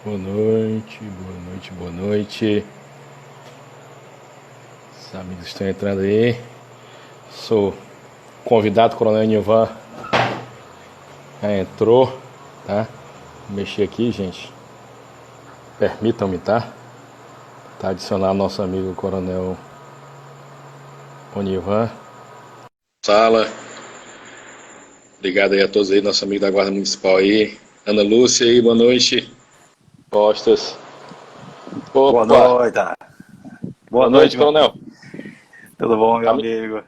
Boa noite, boa noite, boa noite. Os amigos estão entrando aí. Sou convidado, Coronel Nivan. Já entrou, tá? Vou mexer aqui, gente. Permitam-me, tá? Tá, adicionar nosso amigo Coronel Onivan. Sala. Obrigado aí a todos aí, nosso amigo da Guarda Municipal aí. Ana Lúcia aí, boa noite. Costas. Boa Opa! noite. Boa noite, Coronel. Tudo bom, meu amigo?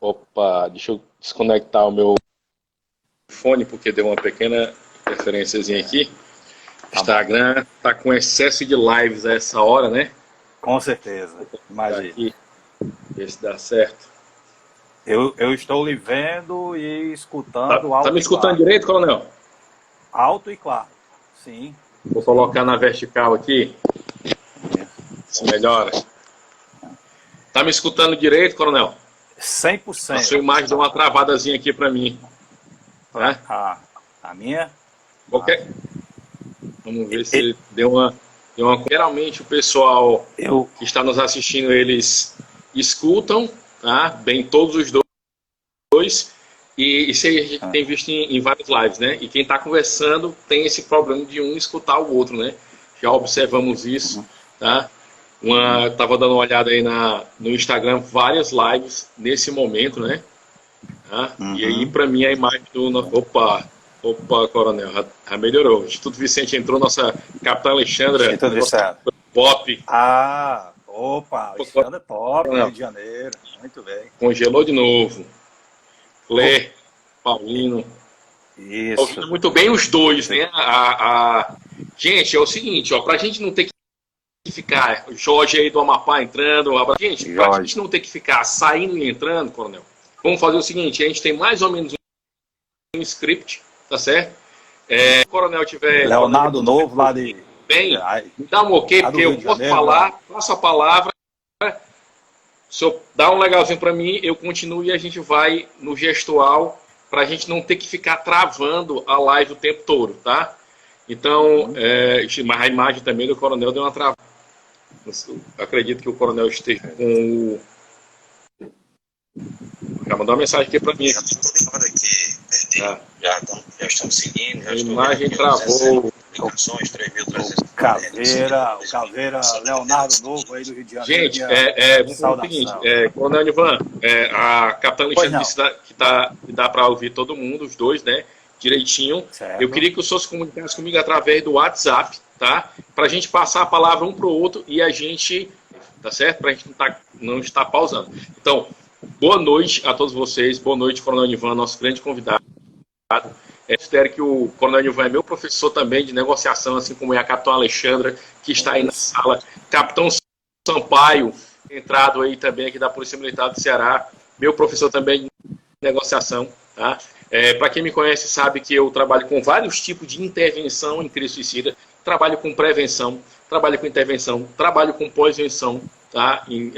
Opa, deixa eu desconectar o meu fone porque deu uma pequena interferênciazinha aqui. Tá Instagram bom. Tá com excesso de lives a essa hora, né? Com certeza, imagina. Aqui, ver se dá certo. Eu estou lhe vendo e escutando alto. Tá me escutando direito, Coronel? Alto e claro, sim. Vou colocar na vertical aqui. Se melhora. Tá me escutando direito, Coronel? 100%. A sua imagem deu uma travadazinha aqui para mim. Tá? A minha? Qualquer... Vamos ver se deu uma... Geralmente o pessoal que está nos assistindo, eles escutam, tá? Bem todos os dois. E isso aí a gente tem visto em várias lives, né? E quem está conversando tem esse problema de um escutar o outro, né? Já observamos isso, tá? Tava dando uma olhada aí no Instagram, várias lives nesse momento, né? Tá? E aí, para mim, a imagem do... Opa, Coronel, já melhorou. Instituto Vicente entrou, nossa capitã Alexandra. Instituto Vicente. Pop. Alexandra Pop, Rio de Janeiro. Muito bem. Congelou de novo. Clé, Paulino. Isso. Ouvindo muito bem os dois, né? Gente, é o seguinte, ó, pra gente não ter que ficar, Jorge aí do Amapá entrando, gente, pra gente não ter que ficar saindo e entrando, Coronel, vamos fazer o seguinte, a gente tem mais ou menos um script, tá certo? O Coronel tiver... Leonardo Novo, lá de... Bem, me dá um ok, porque eu posso falar, passo a palavra, se eu dar um legalzinho para mim, eu continuo e a gente vai no gestual, para a gente não ter que ficar travando a live o tempo todo, tá? Então, mas a imagem também do Coronel deu uma travada. Acredito que o Coronel esteja com o... Já mandou uma mensagem aqui para mim. Já estamos seguindo. A imagem travou. O Caveira, Leonardo Novo aí do Rio de Janeiro. Gente, vamos falar o seguinte, Coronel Nivan, a capitã Alexandre disse que dá para ouvir todo mundo, os dois, né, direitinho. Certo. Eu queria que o senhor se comunicasse comigo através do WhatsApp, tá? Para a gente passar a palavra um para o outro e a gente, tá certo? Para a gente não estar pausando. Então, boa noite a todos vocês, boa noite, Coronel Nivan, nosso grande convidado. Espero que o Coronel Nivan é meu professor também de negociação, assim como é a capitã Alexandra, que está aí na sala. Capitão Sampaio, entrado aí também aqui da Polícia Militar do Ceará, meu professor também de negociação. Tá? Para quem me conhece sabe que eu trabalho com vários tipos de intervenção em crise suicida, trabalho com prevenção, trabalho com intervenção, trabalho com pós-venção, tá? Em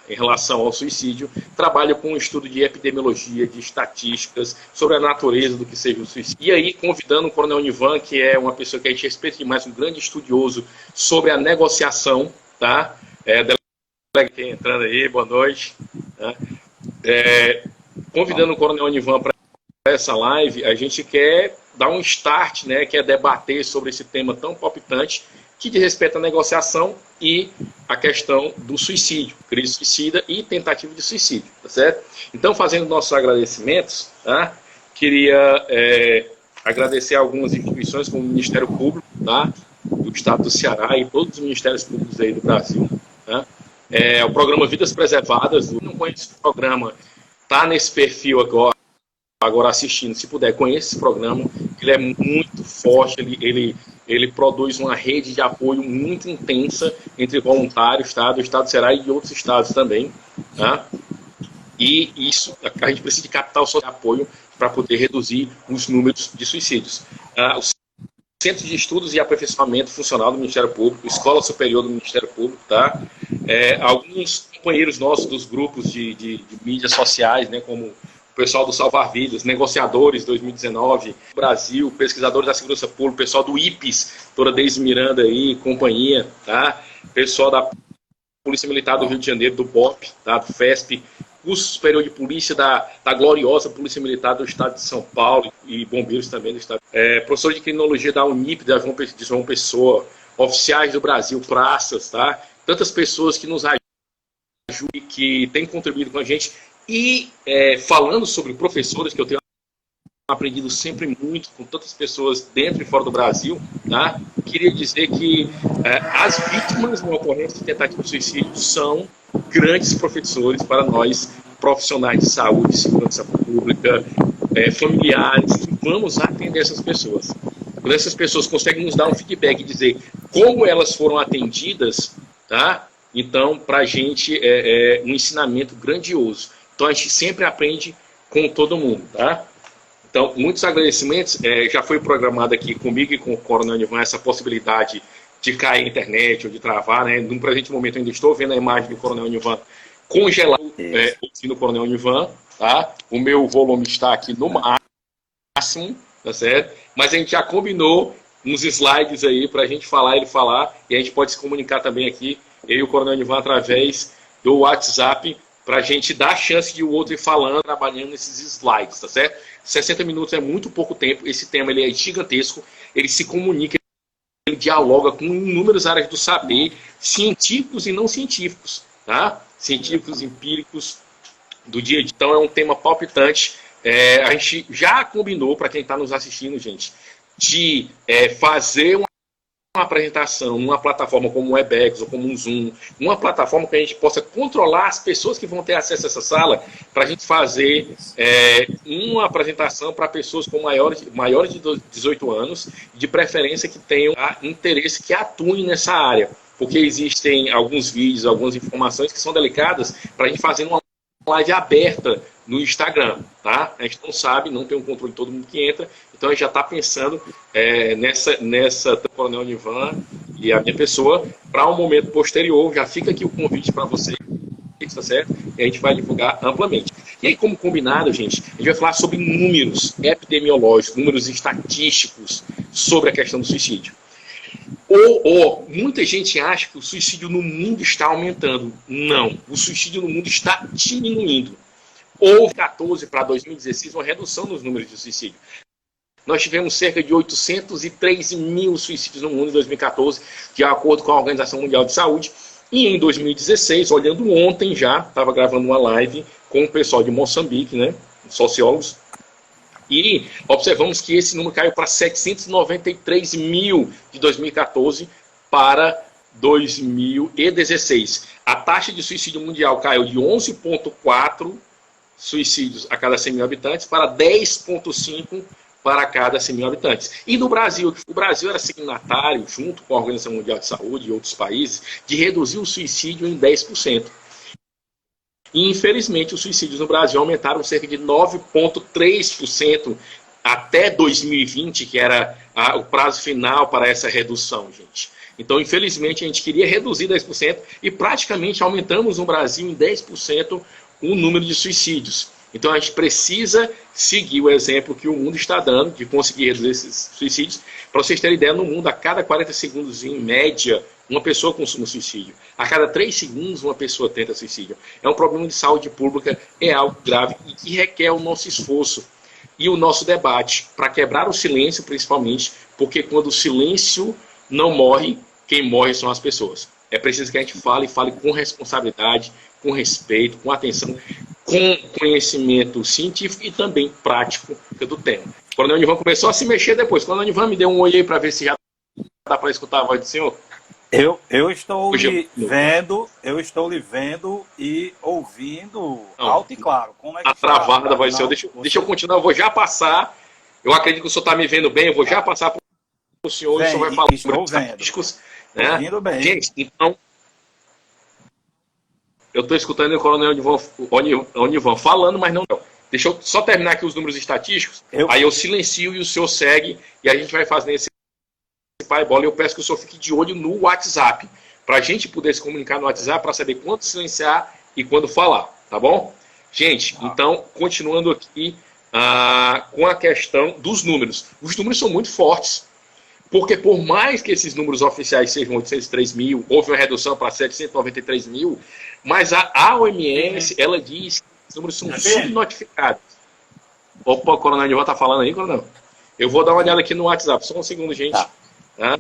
relação ao suicídio, trabalho com um estudo de epidemiologia, de estatísticas, sobre a natureza do que seja o suicídio. E aí, convidando o Coronel Nivan, que é uma pessoa que a gente respeita demais, um grande estudioso sobre a negociação, tá? Entrando aí, boa noite. Tá? Convidando o Coronel Nivan para essa live, a gente quer dar um start, né? Quer debater sobre esse tema tão palpitante, que diz respeito à negociação e a questão do suicídio, crise suicida e tentativa de suicídio, tá certo? Então, fazendo nossos agradecimentos, tá? Queria agradecer a algumas instituições, como o Ministério Público, tá? Do Estado do Ceará e todos os ministérios públicos aí do Brasil, tá? O programa Vidas Preservadas, não conhece o programa, tá nesse perfil agora assistindo, se puder, conheça esse programa, ele é muito forte, ele produz uma rede de apoio muito intensa entre voluntários, tá, do Estado do Ceará e de outros estados também, tá? E isso, a gente precisa de capital social de apoio para poder reduzir os números de suicídios. O Centro de Estudos e Aperfeiçoamento Funcional do Ministério Público, Escola Superior do Ministério Público, tá? Alguns companheiros nossos dos grupos de mídias sociais, né, como pessoal do Salvar Vidas, negociadores 2019, Brasil, pesquisadores da segurança pública, pessoal do IPES, doutora Deise Miranda aí, companhia, tá? Pessoal da Polícia Militar do Rio de Janeiro, do BOP, tá? Do FESP, curso superior de polícia da gloriosa Polícia Militar do Estado de São Paulo e bombeiros também do Estado. Professor de criminologia da Unip, de João Pessoa, oficiais do Brasil, praças, tá? Tantas pessoas que nos ajudam, que têm contribuído com a gente. E falando sobre professores, que eu tenho aprendido sempre muito com tantas pessoas dentro e fora do Brasil, tá? Queria dizer que as vítimas na ocorrência de tentativa de suicídio são grandes professores para nós, profissionais de saúde, segurança pública, familiares, que vamos atender essas pessoas. Quando essas pessoas conseguem nos dar um feedback e dizer como elas foram atendidas, tá? Então, para a gente é um ensinamento grandioso. Então, a gente sempre aprende com todo mundo, tá? Então, muitos agradecimentos. Já foi programado aqui comigo e com o Coronel Nivan essa possibilidade de cair na internet ou de travar, né? Num presente momento, eu ainda estou vendo a imagem do Coronel Nivan congelado, ouvindo o Coronel Nivan, tá? O meu volume está aqui no máximo, tá certo? Mas a gente já combinou uns slides aí para a gente falar, ele falar, e a gente pode se comunicar também aqui, eu e o Coronel Nivan, através do WhatsApp, para a gente dar a chance de o outro ir falando, trabalhando nesses slides, tá certo? 60 minutos é muito pouco tempo, esse tema ele é gigantesco, ele se comunica, ele dialoga com inúmeras áreas do saber, científicos e não científicos, tá? Científicos, empíricos, do dia a dia. Então é um tema palpitante. A gente já combinou, para quem está nos assistindo, gente, de fazer uma apresentação numa plataforma como o Webex ou como um Zoom, uma plataforma que a gente possa controlar as pessoas que vão ter acesso a essa sala, para a gente fazer uma apresentação para pessoas com maiores de 18 anos, de preferência que tenham interesse, que atuem nessa área, porque existem alguns vídeos, algumas informações que são delicadas para a gente fazer uma live aberta no Instagram, tá? A gente não sabe, não tem um controle de todo mundo que entra, então a gente já está pensando nessa Coronel Nivan e a minha pessoa para um momento posterior. Já fica aqui o convite para vocês, tá certo? E a gente vai divulgar amplamente. E aí, como combinado, gente, a gente vai falar sobre números epidemiológicos, números estatísticos sobre a questão do suicídio. Muita gente acha que o suicídio no mundo está aumentando. Não, o suicídio no mundo está diminuindo. Houve 2014 para 2016 uma redução nos números de suicídio. Nós tivemos cerca de 803 mil suicídios no mundo em 2014, de acordo com a Organização Mundial de Saúde. E em 2016, olhando ontem já, estava gravando uma live com o pessoal de Moçambique, né, sociólogos, e observamos que esse número caiu para 793 mil de 2014 para 2016. A taxa de suicídio mundial caiu de 11,4 suicídios a cada 100 mil habitantes para 10,5 para cada 100 mil habitantes. E no Brasil, o Brasil era signatário, junto com a Organização Mundial de Saúde e outros países, de reduzir o suicídio em 10%. E, infelizmente, os suicídios no Brasil aumentaram cerca de 9,3% até 2020, que era o prazo final para essa redução, gente. Então, infelizmente, a gente queria reduzir 10% e praticamente aumentamos no Brasil em 10% o número de suicídios. Então, a gente precisa seguir o exemplo que o mundo está dando de conseguir reduzir esses suicídios. Para vocês terem ideia, no mundo, a cada 40 segundos, em média, uma pessoa consome suicídio. A cada 3 segundos, uma pessoa tenta suicídio. É um problema de saúde pública, é algo grave e que requer o nosso esforço e o nosso debate para quebrar o silêncio, principalmente, porque quando o silêncio não morre, quem morre são as pessoas. É preciso que a gente fale com responsabilidade, com respeito, com atenção, com conhecimento científico e também prático do tema. O Coronel Nivan começou a se mexer depois. O Coronel Nivan me deu um oi aí para ver se já dá para escutar a voz do senhor. Eu estou lhe vendo e ouvindo alto e claro. Como é que a travada da voz do senhor. Deixa eu continuar, eu vou já passar. Eu acredito que o senhor está me vendo bem, eu vou já passar para o senhor e o senhor vai falar sobre os estatísticos. Né? Bem. Gente, então, eu estou escutando o Coronel Nivan falando, mas não. Deixa eu só terminar aqui os números estatísticos, aí eu silencio e o senhor segue, e a gente vai fazer esse pai bola. Eu peço que o senhor fique de olho no WhatsApp, para a gente poder se comunicar no WhatsApp, para saber quando silenciar e quando falar, tá bom? Gente, então, continuando aqui com a questão dos números. Os números são muito fortes, porque por mais que esses números oficiais sejam 803 mil, houve uma redução para 793 mil, mas a OMS, ela diz que os números são subnotificados. Opa, o Coronel Nivan está falando aí, Coronel? Eu vou dar uma olhada aqui no WhatsApp, só um segundo, gente. Tá?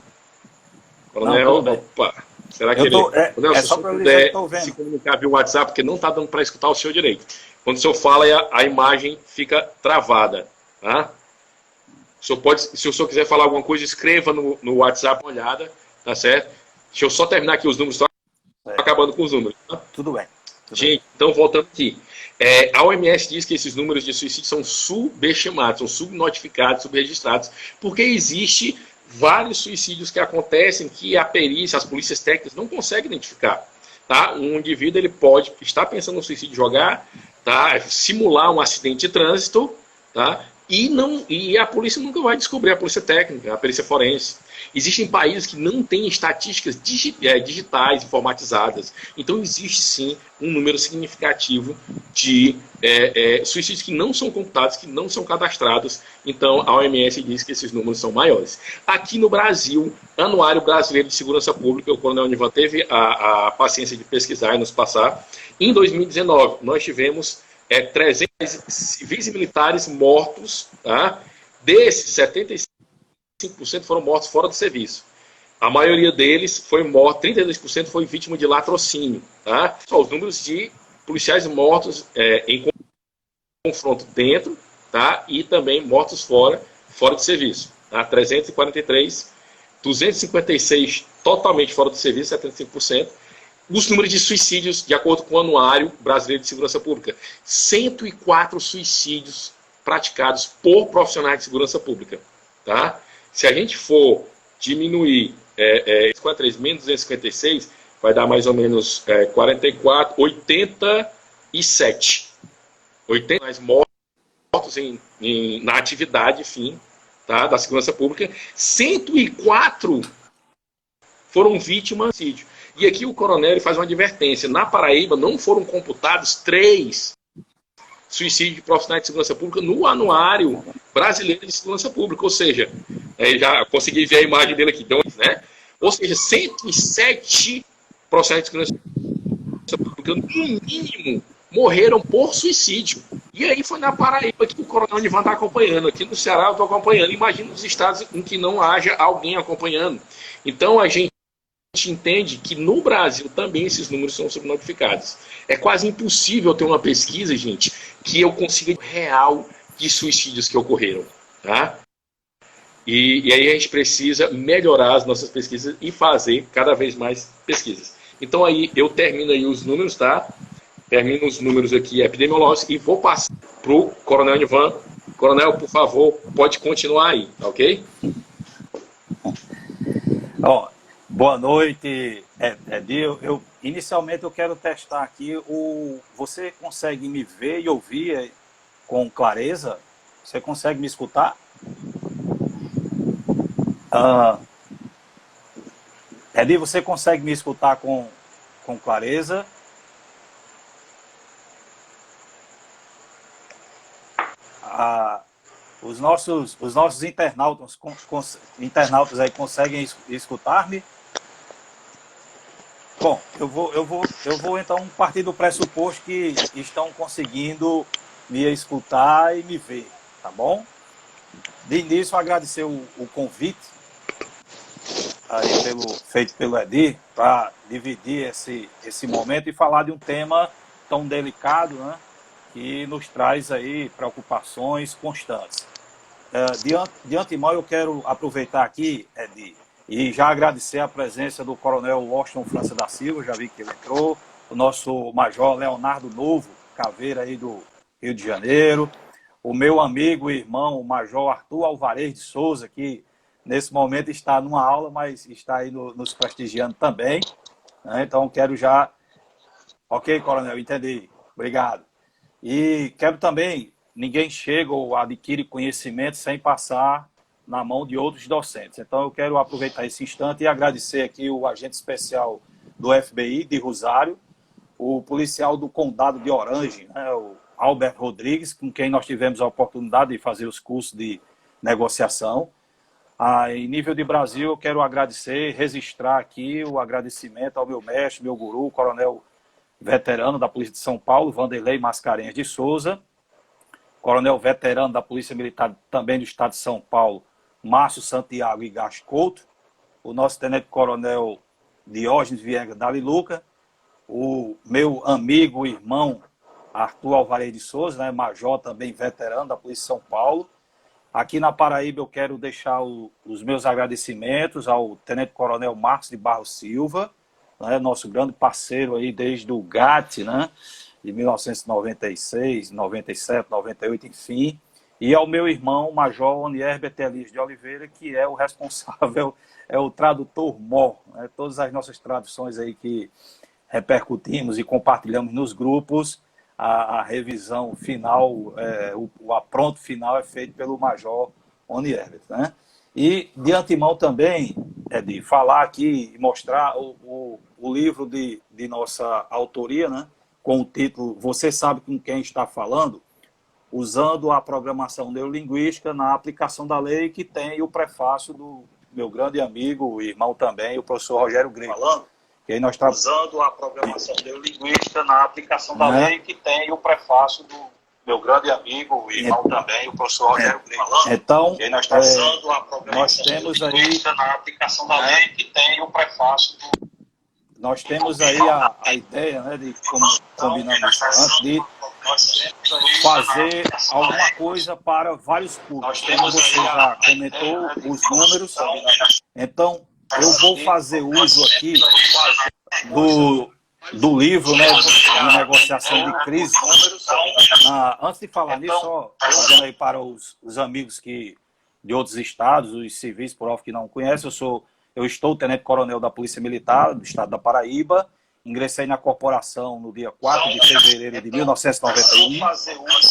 Coronel, opa. Será que ele... Coronel, se o senhor puder se comunicar via WhatsApp, porque não está dando para escutar o senhor direito. Quando o senhor fala, a imagem fica travada. Tá? Se o senhor quiser falar alguma coisa, escreva no WhatsApp uma olhada, tá certo? Deixa eu só terminar aqui os números, estou acabando com os números. Tá? Tudo bem. Gente, então voltando aqui. A OMS diz que esses números de suicídio são subestimados, são subnotificados, subregistrados, porque existe vários suicídios que acontecem que a perícia, as polícias técnicas não conseguem identificar. Tá? Um indivíduo ele pode estar pensando no suicídio, jogar, tá? Simular um acidente de trânsito, tá? E a polícia nunca vai descobrir, a polícia técnica, a perícia forense. Existem países que não têm estatísticas digitais, informatizadas. Então existe sim um número significativo de suicídios que não são computados, que não são cadastrados. Então a OMS diz que esses números são maiores. Aqui no Brasil, Anuário Brasileiro de Segurança Pública, o Coronel Nivan teve a paciência de pesquisar e nos passar. Em 2019, nós tivemos 300 civis e militares mortos, tá? Desses, 75% foram mortos fora do serviço. A maioria deles foi morto, 32% foi vítima de latrocínio, tá? Só os números de policiais mortos em confronto dentro, tá? E também mortos fora de serviço, tá? 343, 256 totalmente fora do serviço, 75%. Os números de suicídios, de acordo com o Anuário Brasileiro de Segurança Pública, 104 suicídios praticados por profissionais de segurança pública. Tá? Se a gente for diminuir 43 menos 256, vai dar mais ou menos 44, 87. 80 mais mortos na atividade, enfim, tá? Da segurança pública. 104 foram vítimas de suicídio. E aqui o coronel faz uma advertência. Na Paraíba não foram computados 3 suicídios de profissionais de segurança pública no Anuário Brasileiro de Segurança Pública. Ou seja, já consegui ver a imagem dele aqui. Então, né? Ou seja, 107 profissionais de segurança pública, no mínimo, morreram por suicídio. E aí foi na Paraíba que o coronel Nivan está acompanhando. Aqui no Ceará eu estou acompanhando. Imagina os estados em que não haja alguém acompanhando. Então, a gente entende que no Brasil também esses números são subnotificados. É quase impossível ter uma pesquisa, gente, que eu consiga real de suicídios que ocorreram. Tá? E aí a gente precisa melhorar as nossas pesquisas e fazer cada vez mais pesquisas. Então aí eu termino aí os números, tá? Termino os números aqui epidemiológicos e vou passar para o Coronel Nivan. Coronel, por favor, pode continuar aí, tá ok? Boa noite, Edir. Inicialmente eu quero testar aqui, você consegue me ver e ouvir com clareza? Você consegue me escutar? Edir, você consegue me escutar com clareza? Os nossos internautas aí conseguem escutar-me? Bom, eu vou então partir do pressuposto que estão conseguindo me escutar e me ver, tá bom? De início, agradecer o convite aí feito pelo Edir para dividir esse momento e falar de um tema tão delicado, né, que nos traz aí preocupações constantes. De antemão, eu quero aproveitar aqui, Edir, e já agradecer a presença do Coronel Washington França da Silva, já vi que ele entrou, o nosso Major Leonardo Novo, Caveira aí do Rio de Janeiro, o meu amigo e irmão, o Major Arthur Alvarez de Souza, que nesse momento está numa aula, mas está aí nos prestigiando também, né? Então quero já... Ok, Coronel, entendi. Obrigado. E quero também, ninguém chega ou adquire conhecimento sem passar na mão de outros docentes. Então eu quero aproveitar esse instante e agradecer aqui o agente especial do FBI de Rosário, o policial do Condado de Orange, né, Albert Rodrigues, com quem nós tivemos a oportunidade de fazer os cursos de negociação. Em nível de Brasil, eu quero agradecer, registrar aqui o agradecimento ao meu mestre, meu guru, coronel veterano da Polícia de São Paulo, Vanderlei Mascarenhas de Souza, coronel veterano da Polícia Militar também do Estado de São Paulo, Márcio Santiago Igacho Couto, o nosso tenente-coronel Diógenes Viegas Daliluca, o meu amigo, irmão Arthur Alvarez de Souza, né, major também veterano da Polícia de São Paulo. Aqui na Paraíba eu quero deixar os meus agradecimentos ao tenente-coronel Marcos de Barros Silva, né, nosso grande parceiro aí desde o GAT, né, de 1996, 97, 98, enfim, e ao meu irmão, Major Onier Betelis de Oliveira, que é o responsável, é o tradutor MOR, né, todas as nossas traduções aí que repercutimos e compartilhamos nos grupos, a revisão final, o apronto final é feito pelo Major Onier, né? E de antemão também, de falar aqui e mostrar o livro de nossa autoria, né, com o título Você Sabe Com Quem Está Falando, usando a programação neurolinguística na aplicação da lei, que tem o prefácio do meu grande amigo, irmão também, o professor Rogério Greco. Falando, que aí nós usando a programação neurolinguística na aplicação da lei, que tem o prefácio do meu grande amigo, irmão também, o professor Rogério Greco. Então, nós usando a programação neurolinguística na aplicação da lei, que tem o prefácio do... Nós temos aí a ideia, né, de como combinamos antes, de fazer alguma coisa para vários públicos. Como você já comentou, os números. Então, eu vou fazer uso aqui do livro, né, de negociação de crise. Antes de falar nisso, só fazendo aí para os amigos de outros estados, os civis por off que não conhecem, eu estou tenente-coronel da Polícia Militar do estado da Paraíba, ingressei na corporação no dia 4 de fevereiro de 1991,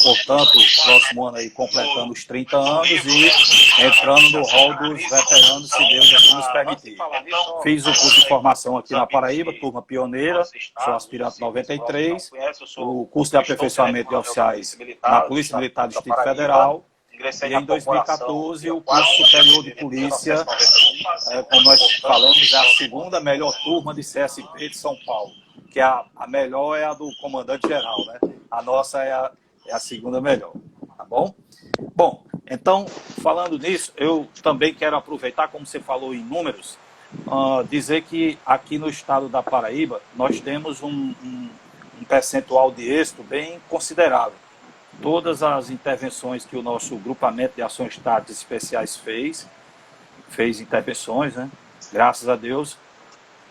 portanto, próximo ano aí completando os 30 anos e entrando no rol dos veteranos, se Deus assim nos permitir. Fiz o curso de formação aqui na Paraíba, turma pioneira, sou aspirante 93, o curso de aperfeiçoamento de oficiais na Polícia Militar do Distrito Federal, e em 2014 o curso superior de polícia, como nós falamos, é a segunda melhor turma de CSP de São Paulo, que a melhor é a do comandante-geral, né? A nossa é a segunda melhor, tá bom? Bom, então, falando nisso, eu também quero aproveitar, como você falou em números, dizer que aqui no estado da Paraíba nós temos um percentual de êxito bem considerável. Todas as intervenções que o nosso grupamento de ações táticas especiais fez intervenções, né? Graças a Deus,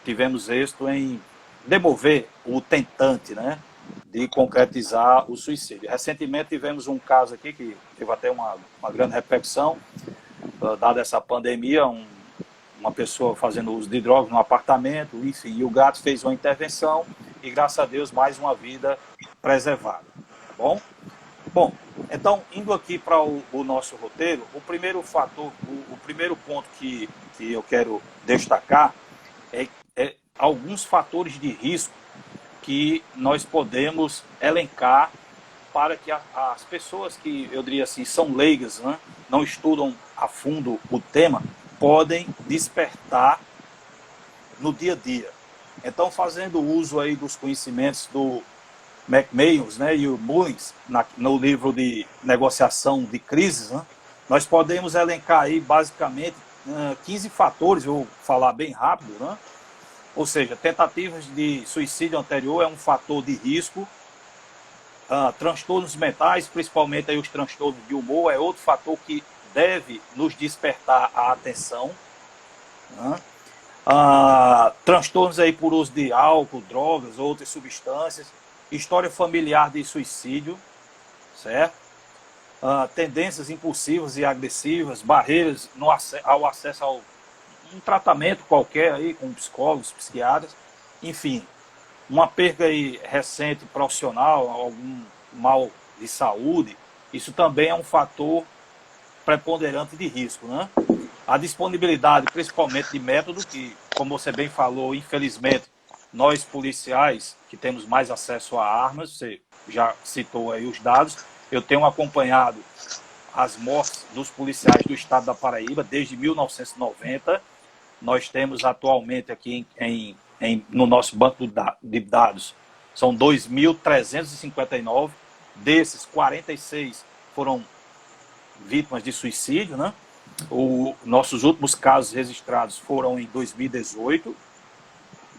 tivemos êxito em demover o tentante, né, de concretizar o suicídio. Recentemente tivemos um caso aqui que teve até uma grande repercussão, dada essa pandemia, uma pessoa fazendo uso de drogas no apartamento, enfim, e o gato fez uma intervenção e, graças a Deus, mais uma vida preservada, tá bom? Bom, então, indo aqui para o nosso roteiro, o primeiro fator, o primeiro ponto que eu quero destacar é alguns fatores de risco que nós podemos elencar para que as pessoas que, eu diria assim, são leigas, né, não estudam a fundo o tema, podem despertar no dia a dia. Então, fazendo uso aí dos conhecimentos do McMahon, né, e o Mullins, no livro de negociação de crises, né, nós podemos elencar aí basicamente 15 fatores, eu vou falar bem rápido, né? Ou seja, tentativas de suicídio anterior é um fator de risco, transtornos mentais, principalmente aí os transtornos de humor, é outro fator que deve nos despertar a atenção, né? Transtornos aí por uso de álcool, drogas, outras substâncias, história familiar de suicídio, certo? Tendências impulsivas e agressivas, barreiras ao acesso a um tratamento qualquer aí com psicólogos, psiquiatras, enfim, uma perda aí recente profissional, algum mal de saúde, isso também é um fator preponderante de risco, né? A disponibilidade, principalmente de método, que, como você bem falou, infelizmente, nós policiais que temos mais acesso a armas, você já citou aí os dados, eu tenho acompanhado as mortes dos policiais do estado da Paraíba desde 1990. Nós temos atualmente aqui no nosso banco de dados, são 2.359, desses 46 foram vítimas de suicídio, né? Nossos últimos casos registrados foram em 2018,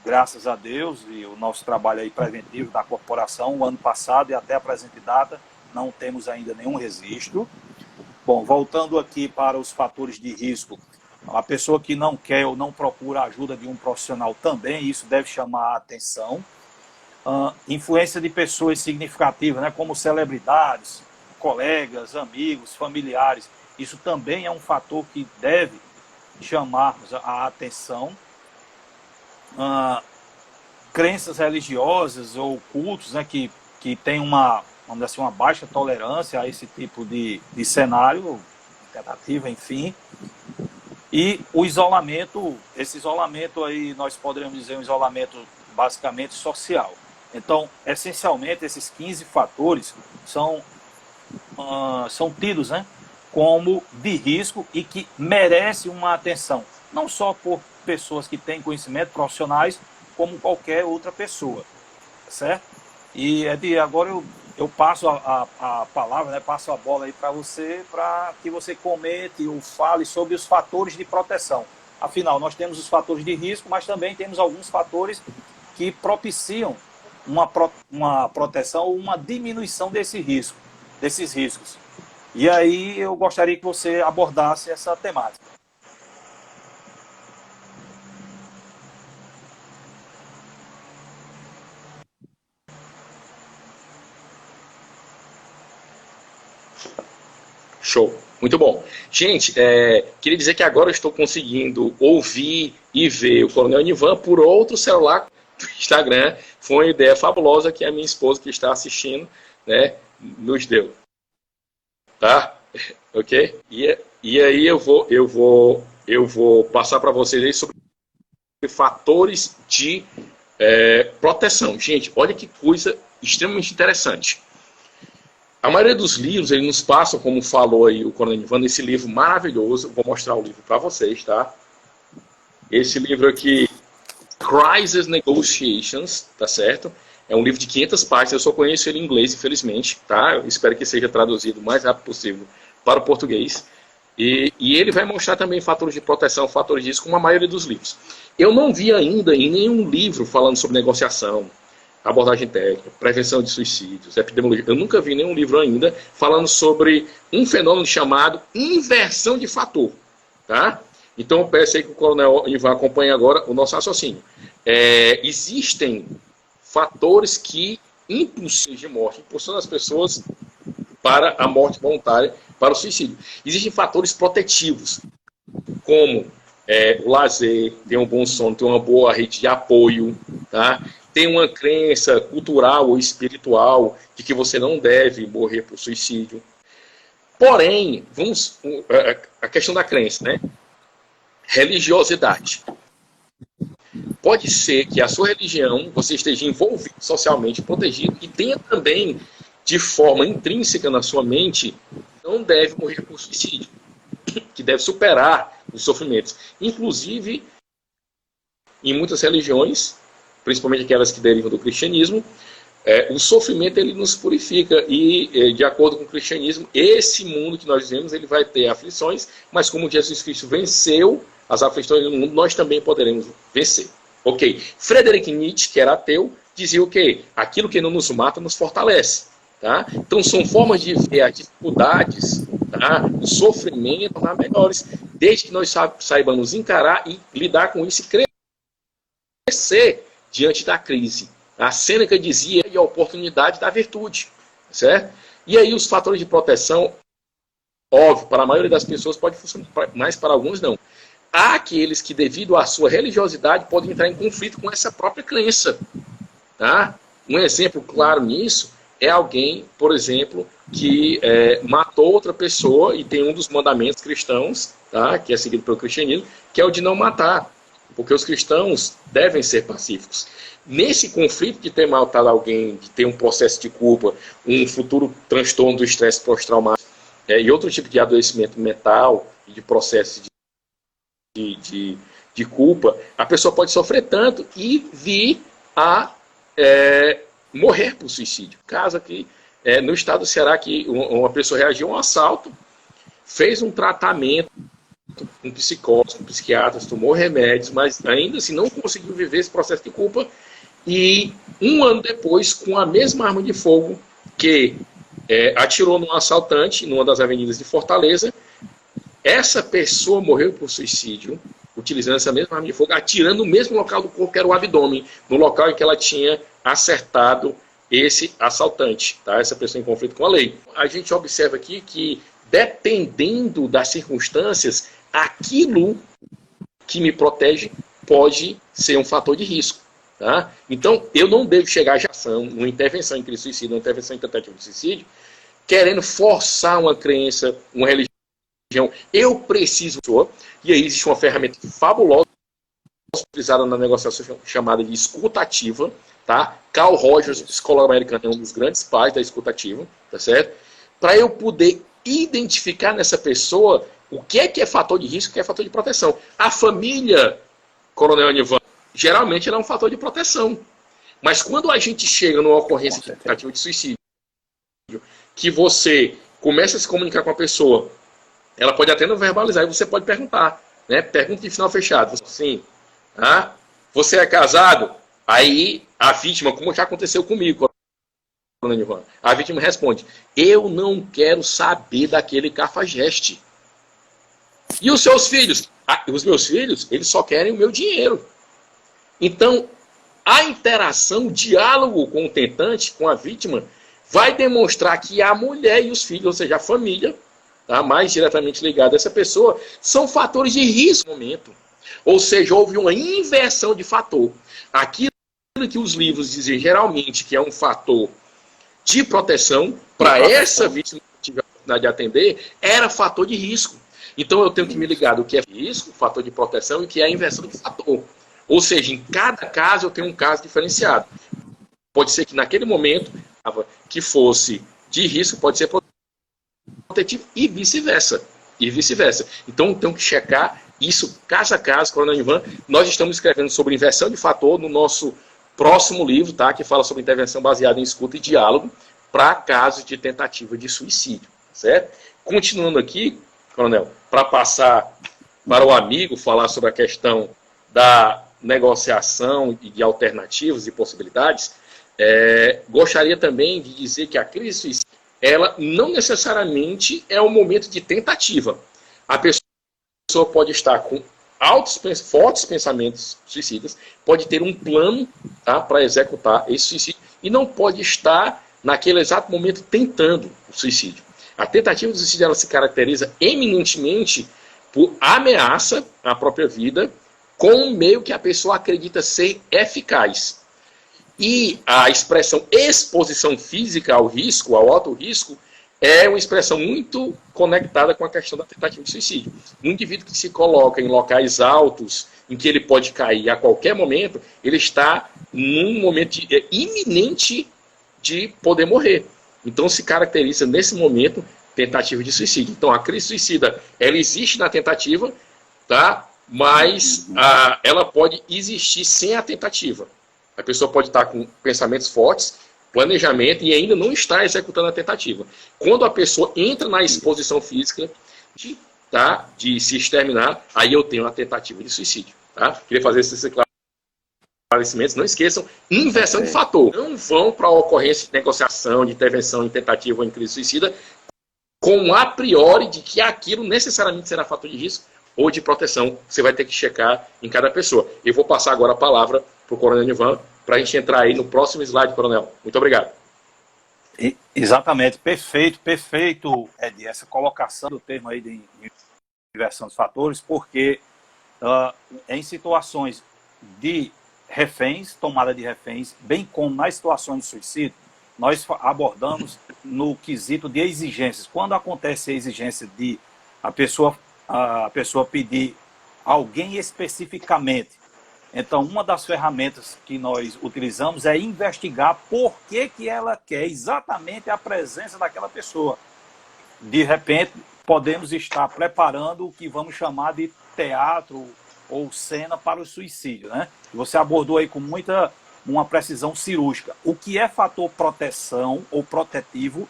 graças a Deus, e o nosso trabalho aí preventivo da corporação, o ano passado e até a presente data, não temos ainda nenhum registro. Bom, voltando aqui para os fatores de risco, a pessoa que não quer ou não procura a ajuda de um profissional também, isso deve chamar a atenção. Influência de pessoas significativas, né, como celebridades, colegas, amigos, familiares, isso também é um fator que deve chamar a atenção. Crenças religiosas ou cultos, né, que tem vamos dizer assim, uma baixa tolerância a esse tipo de cenário, tentativa, enfim. E o isolamento, esse isolamento aí, nós poderíamos dizer um isolamento basicamente social. Então, essencialmente, esses 15 fatores são tidos, né, como de risco e que merece uma atenção, não só por pessoas que têm conhecimento, profissionais, como qualquer outra pessoa, certo? E Edi, agora eu passo a palavra, né, passo a bola aí para que você comente ou fale sobre os fatores de proteção. Afinal, nós temos os fatores de risco, mas também temos alguns fatores que propiciam uma proteção ou uma diminuição desses riscos. E aí eu gostaria que você abordasse essa temática. Show, muito bom. Gente, queria dizer que agora eu estou conseguindo ouvir e ver o Coronel Nivan por outro celular do Instagram. Foi uma ideia fabulosa que a minha esposa, que está assistindo, né, nos deu. Tá? Ok? E aí eu vou passar para vocês aí sobre fatores de proteção. Gente, olha que coisa extremamente interessante. A maioria dos livros, eles nos passam, como falou aí o Coronel Nivan, esse livro maravilhoso. Vou mostrar o livro para vocês, tá? Esse livro aqui, Crisis Negotiations, tá certo? É um livro de 500 páginas, eu só conheço ele em inglês, infelizmente, tá? Eu espero que seja traduzido o mais rápido possível para o português. E ele vai mostrar também fatores de proteção, fatores de risco, como a maioria dos livros. Eu não vi ainda em nenhum livro falando sobre negociação, abordagem técnica, prevenção de suicídios, epidemiologia. Eu nunca vi nenhum livro ainda falando sobre um fenômeno chamado inversão de fator. Tá? Então eu peço aí que o Coronel Nivan acompanhe agora o nosso raciocínio. Existem fatores que impulsionam de morte, impulsionam as pessoas para a morte voluntária, para o suicídio. Existem fatores protetivos, como o lazer, ter um bom sono, ter uma boa rede de apoio, tá? Tem uma crença cultural ou espiritual de que você não deve morrer por suicídio. Porém, a questão da crença, né? Religiosidade. Pode ser que a sua religião, você esteja envolvido socialmente, protegido, e tenha também, de forma intrínseca na sua mente, não deve morrer por suicídio, que deve superar os sofrimentos. Inclusive, em muitas religiões, principalmente aquelas que derivam do cristianismo, o sofrimento ele nos purifica e, de acordo com o cristianismo, esse mundo que nós vivemos, ele vai ter aflições, mas como Jesus Cristo venceu as aflições do mundo, nós também poderemos vencer. Ok. Friedrich Nietzsche, que era ateu, dizia o quê? Aquilo que não nos mata nos fortalece. Tá? Então são formas de ver as dificuldades, tá? O sofrimento melhores, desde que nós saibamos encarar e lidar com isso e crescer diante da crise. A Sêneca dizia a oportunidade da virtude, certo? E aí os fatores de proteção, óbvio, para a maioria das pessoas pode funcionar, mas para alguns não. Há aqueles que, devido à sua religiosidade, podem entrar em conflito com essa própria crença. Tá? Um exemplo claro nisso é alguém, por exemplo, que matou outra pessoa e tem um dos mandamentos cristãos, tá? Que é seguido pelo cristianismo, que é o de não matar. porque os cristãos devem ser pacíficos. Nesse conflito de ter matado alguém, de ter um processo de culpa, um futuro transtorno do estresse pós-traumático e outro tipo de adoecimento mental e de processo de culpa, a pessoa pode sofrer tanto e vir a morrer por suicídio. Caso aqui no estado do Ceará, que uma pessoa reagiu a um assalto, fez um tratamento, um psicólogo, um psiquiatra, tomou remédios, mas ainda assim não conseguiu viver esse processo de culpa. E um ano depois, com a mesma arma de fogo que atirou num assaltante, numa das avenidas de Fortaleza, essa pessoa morreu por suicídio, utilizando essa mesma arma de fogo, atirando no mesmo local do corpo, que era o abdômen, no local em que ela tinha acertado esse assaltante, tá? Essa pessoa em conflito com a lei. A gente observa aqui que, dependendo das circunstâncias, aquilo que me protege pode ser um fator de risco. Tá? Então, eu não devo chegar à ação, uma intervenção em crime de suicídio, uma intervenção em tentativa de suicídio, querendo forçar uma crença, uma religião. Eu preciso, e aí existe uma ferramenta fabulosa utilizada na negociação chamada de escuta ativa, tá? Carl Rogers, psicólogo americano, é um dos grandes pais da escuta ativa, tá certo? Para eu poder identificar nessa pessoa o que é fator de risco, o que é fator de proteção. A família, Coronel Anivan, geralmente ela é um fator de proteção. Mas quando a gente chega numa ocorrência de tentativa de suicídio, que você começa a se comunicar com a pessoa, ela pode até não verbalizar, e você pode perguntar, né? Pergunta de final fechado. Sim. Você é casado? Aí a vítima, como já aconteceu comigo, a vítima responde: eu não quero saber daquele cafajeste. E os seus filhos? Os meus filhos, eles só querem o meu dinheiro. Então, a interação, o diálogo com o tentante, com a vítima, vai demonstrar que a mulher e os filhos, ou seja, a família, tá, mais diretamente ligada a essa pessoa, são fatores de risco no momento. Ou seja, houve uma inversão de fator. Aquilo que os livros dizem geralmente que é um fator de proteção, para essa vítima que tiver a oportunidade de atender, era fator de risco. Então eu tenho que me ligar do que é risco, fator de proteção, e o que é a inversão de fator. Ou seja, em cada caso eu tenho um caso diferenciado. Pode ser que naquele momento que fosse de risco, pode ser protetivo e vice-versa. Então eu tenho que checar isso caso a caso, Coronel Anivan. Nós estamos escrevendo sobre inversão de fator no nosso próximo livro, tá? Que fala sobre intervenção baseada em escuta e diálogo para casos de tentativa de suicídio. Certo? Continuando aqui, Coronel, para passar para o amigo falar sobre a questão da negociação e de alternativas e possibilidades, gostaria também de dizer que a crise de suicídio, ela não necessariamente é um momento de tentativa. A pessoa pode estar com fortes pensamentos suicidas, pode ter um plano, tá, para executar esse suicídio, e não pode estar naquele exato momento tentando o suicídio. A tentativa de suicídio, ela se caracteriza eminentemente por ameaça à própria vida, com um meio que a pessoa acredita ser eficaz. E a expressão exposição física ao risco, ao alto risco, é uma expressão muito conectada com a questão da tentativa de suicídio. Um indivíduo que se coloca em locais altos, em que ele pode cair a qualquer momento, ele está num momento iminente de poder morrer. Então se caracteriza nesse momento tentativa de suicídio. Então a crise suicida, ela existe na tentativa, tá? Mas ela pode existir sem a tentativa. A pessoa pode estar com pensamentos fortes, planejamento, e ainda não está executando a tentativa. Quando a pessoa entra na exposição física de se exterminar, aí eu tenho a tentativa de suicídio. Tá? Queria fazer esses esclarecimentos. Não esqueçam, inversão de fator. Não vão para a ocorrência de negociação, de intervenção em tentativa ou em crise suicida, com a priori de que aquilo necessariamente será fator de risco ou de proteção. Você vai ter que checar em cada pessoa. Eu vou passar agora a palavra para o Coronel Anivan, para a gente entrar aí no próximo slide, Coronel. Muito obrigado. Exatamente, perfeito, Ed, essa colocação do termo aí de inversão de fatores, porque em situações de reféns, tomada de reféns, bem como nas situações de suicídio, nós abordamos no quesito de exigências. Quando acontece a exigência de a pessoa pedir alguém especificamente Então, uma das ferramentas que nós utilizamos é investigar por que ela quer exatamente a presença daquela pessoa. De repente, podemos estar preparando o que vamos chamar de teatro ou cena para o suicídio, né? Você abordou aí com uma precisão cirúrgica. O que é fator proteção ou protetivo,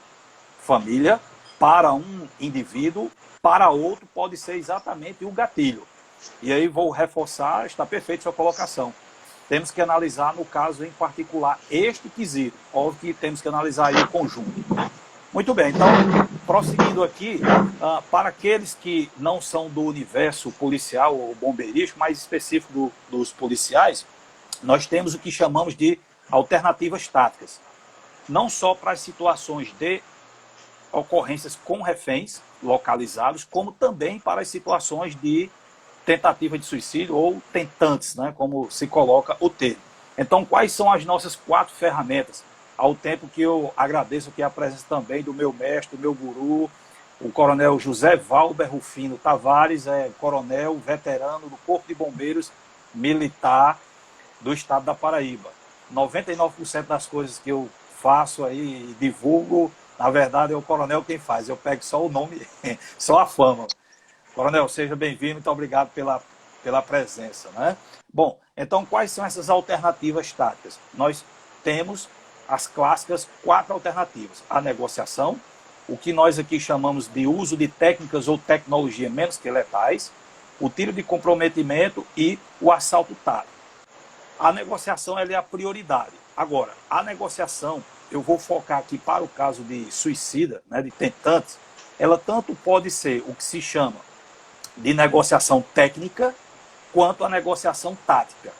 família, para um indivíduo, para outro pode ser exatamente o gatilho. E aí vou reforçar, está perfeita sua colocação. Temos que analisar, no caso em particular, este quesito. Óbvio que temos que analisar aí o conjunto. Muito bem, então, prosseguindo aqui, para aqueles que não são do universo policial ou bombeirístico, mais específico dos policiais, nós temos o que chamamos de alternativas táticas. Não só para as situações de ocorrências com reféns localizados, como também para as situações de tentativa de suicídio ou tentantes, né, como se coloca o termo. Então, quais são as nossas 4 ferramentas? Ao tempo que eu agradeço aqui a presença também do meu mestre, do meu guru, o coronel José Valber Rufino Tavares, coronel veterano do Corpo de Bombeiros Militar do estado da Paraíba. 99% das coisas que eu faço aí e divulgo, na verdade é o coronel quem faz, eu pego só o nome, só a fama. Coronel, seja bem-vindo, muito obrigado pela presença, né? Bom, então quais são essas alternativas táticas? Nós temos as clássicas 4 alternativas. A negociação, o que nós aqui chamamos de uso de técnicas ou tecnologia menos que letais, o tiro de comprometimento e o assalto tático. A negociação ela é a prioridade. Agora, a negociação, eu vou focar aqui para o caso de suicida, né, de tentantes, ela tanto pode ser o que se chama de negociação técnica, quanto a negociação tática.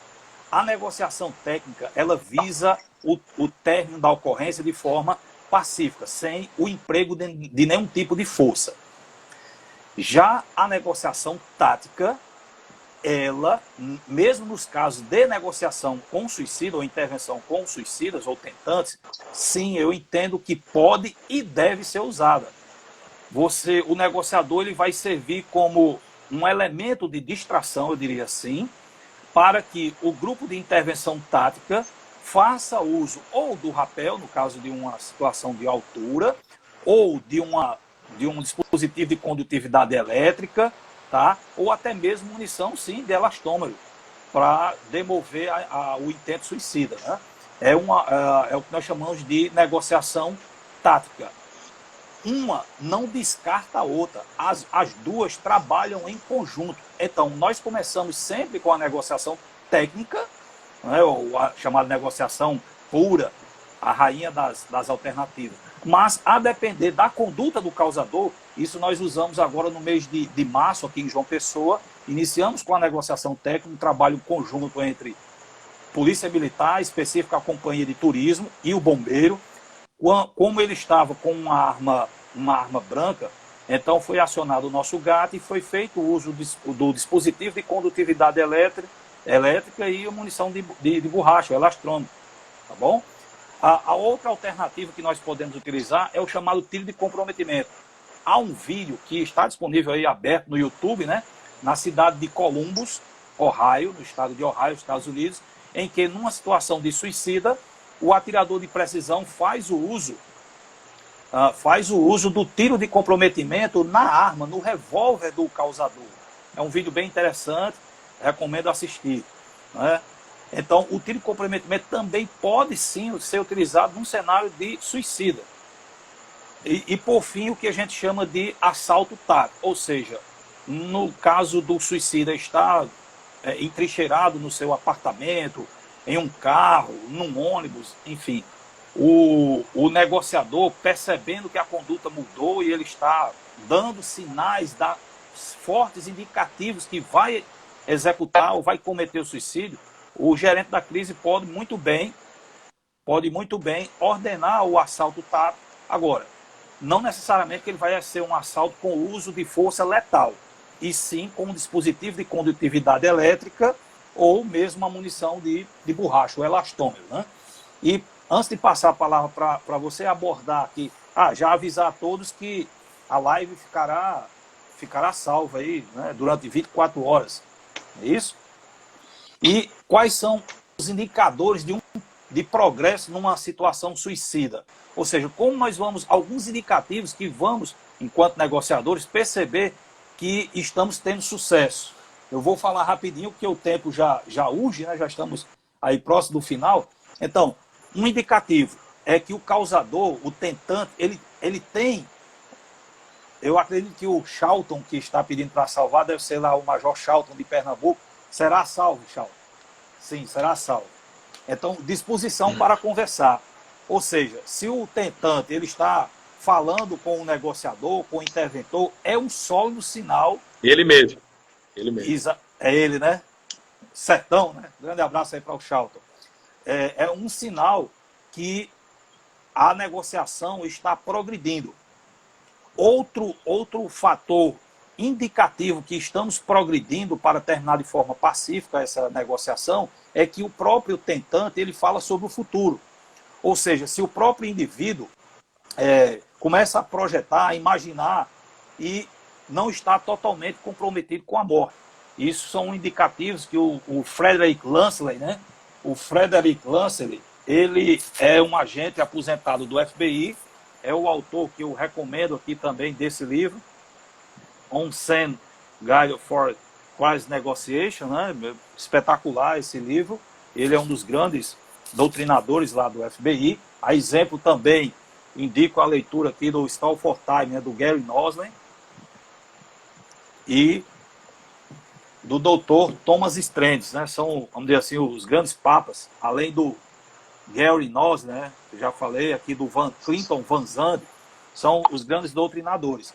A negociação técnica, ela visa o término da ocorrência de forma pacífica, sem o emprego de nenhum tipo de força. Já a negociação tática, ela, mesmo nos casos de negociação com suicida ou intervenção com suicidas ou tentantes, sim, eu entendo que pode e deve ser usada. O negociador ele vai servir como um elemento de distração, eu diria assim, para que o grupo de intervenção tática faça uso ou do rapel, no caso de uma situação de altura, ou de um dispositivo de condutividade elétrica, tá? Ou até mesmo munição, sim, de elastômero, para demover o intento suicida, né? É o que nós chamamos de negociação tática. Uma não descarta a outra. As duas trabalham em conjunto. Então, nós começamos sempre com a negociação técnica, né, ou a chamada negociação pura, a rainha das alternativas. Mas, a depender da conduta do causador, isso nós usamos agora no mês de março, aqui em João Pessoa, iniciamos com a negociação técnica, um trabalho conjunto entre Polícia Militar, específica a Companhia de Turismo, e o bombeiro. Como ele estava com uma arma branca, então foi acionado o nosso GAT e foi feito o uso do dispositivo de condutividade elétrica e a munição de borracha, o elastrônico, tá bom? A outra alternativa que nós podemos utilizar é o chamado tiro de comprometimento. Há um vídeo que está disponível aí aberto no YouTube, né, na cidade de Columbus, Ohio, no estado de Ohio, Estados Unidos, em que numa situação de suicida, o atirador de precisão faz o uso do tiro de comprometimento na arma, no revólver do causador. É um vídeo bem interessante, recomendo assistir, né? Então, o tiro de comprometimento também pode sim ser utilizado num cenário de suicida. E por fim, o que a gente chama de assalto tático, ou seja, no caso do suicida estar entrincheirado no seu apartamento, em um carro, num ônibus, enfim, o negociador, percebendo que a conduta mudou e ele está dando sinais, fortes indicativos que vai executar ou vai cometer o suicídio, o gerente da crise pode muito bem ordenar o assalto tático. Agora, não necessariamente que ele vai ser um assalto com o uso de força letal, e sim com um dispositivo de condutividade elétrica ou mesmo uma munição de borracha, o elastômero, né? E antes de passar a palavra para você abordar aqui, já avisar a todos que a live ficará salva aí, né, durante 24 horas. É isso? E quais são os indicadores de progresso numa situação suicida? Ou seja, como nós vamos, alguns indicativos que vamos, enquanto negociadores, perceber que estamos tendo sucesso. Eu vou falar rapidinho, porque o tempo já urge, né? Já estamos aí próximo do final. Então, um indicativo é que o causador, o tentante, ele tem... Eu acredito que o Charlton, que está pedindo para salvar, deve ser lá o Major Charlton de Pernambuco. Será salvo, Charlton? Sim, será salvo. Então, disposição para conversar. Ou seja, se o tentante ele está falando com o negociador, com o interventor, é um sólido sinal. Ele mesmo. Ele mesmo. É ele, né? Sertão, né? Grande abraço aí para o Charlton. É um sinal que a negociação está progredindo. Outro fator indicativo que estamos progredindo para terminar de forma pacífica essa negociação é que o próprio tentante ele fala sobre o futuro. Ou seja, se o próprio indivíduo começa a projetar, a imaginar e não está totalmente comprometido com a morte. Isso são indicativos que o Frederick Lansley, né? O Frederick Lansley, ele é um agente aposentado do FBI, é o autor que eu recomendo aqui também desse livro, On Sand Guide for Crisis Negotiation, né? Espetacular esse livro. Ele é um dos grandes doutrinadores lá do FBI. A exemplo também, indico a leitura aqui do Stallford Time, né? Do Gary Nosley e do Dr. Thomas Strange, né? São, vamos dizer assim, os grandes papas, além do Gary Nosley, né? Eu já falei aqui do Clinton Van Zandt, são os grandes doutrinadores.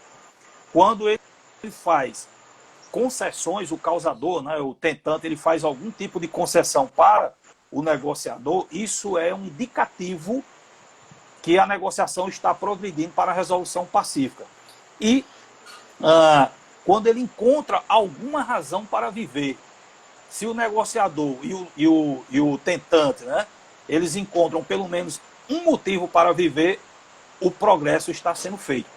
Quando ele faz concessões, o causador, né, o tentante, ele faz algum tipo de concessão para o negociador, isso é um indicativo que a negociação está progredindo para a resolução pacífica. E quando ele encontra alguma razão para viver, se o negociador e o tentante, né, eles encontram pelo menos um motivo para viver, o progresso está sendo feito.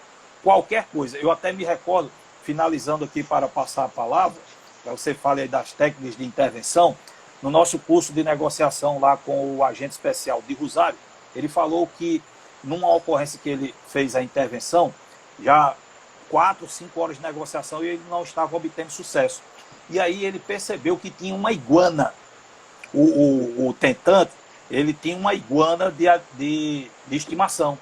Qualquer coisa. Eu até me recordo, finalizando aqui para passar a palavra, para você falar aí das técnicas de intervenção, no nosso curso de negociação lá com o agente especial de Rosário, ele falou que numa ocorrência que ele fez a intervenção, já 4, 5 horas de negociação e ele não estava obtendo sucesso. E aí ele percebeu que tinha uma iguana. O tentante, ele tinha uma iguana de estimação.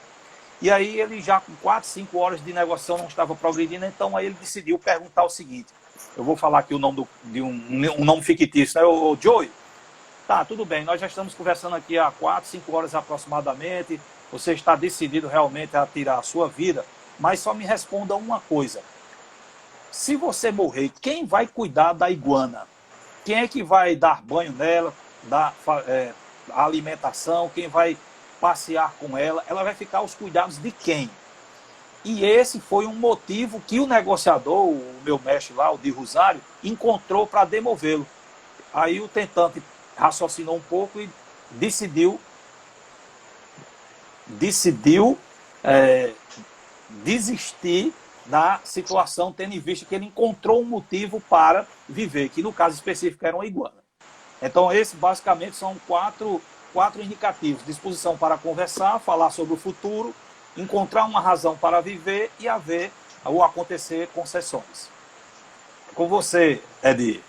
E aí ele já com 4, 5 horas de negociação não estava progredindo, então aí ele decidiu perguntar o seguinte, eu vou falar aqui o nome de um nome fictício, né? O Joey, tá, tudo bem, nós já estamos conversando aqui há 4, 5 horas aproximadamente, você está decidido realmente a tirar a sua vida, mas só me responda uma coisa, se você morrer, quem vai cuidar da iguana? Quem é que vai dar banho nela, dar a alimentação, quem vai passear com ela, ela vai ficar aos cuidados de quem? E esse foi um motivo que o negociador, o meu mestre lá, o de Rosário, encontrou para demovê-lo. Aí o tentante raciocinou um pouco e decidiu desistir da situação, tendo em vista que ele encontrou um motivo para viver, que no caso específico era uma iguana. Então, esses basicamente são quatro indicativos: disposição para conversar, falar sobre o futuro, encontrar uma razão para viver e haver ou acontecer concessões. Com você, Edi.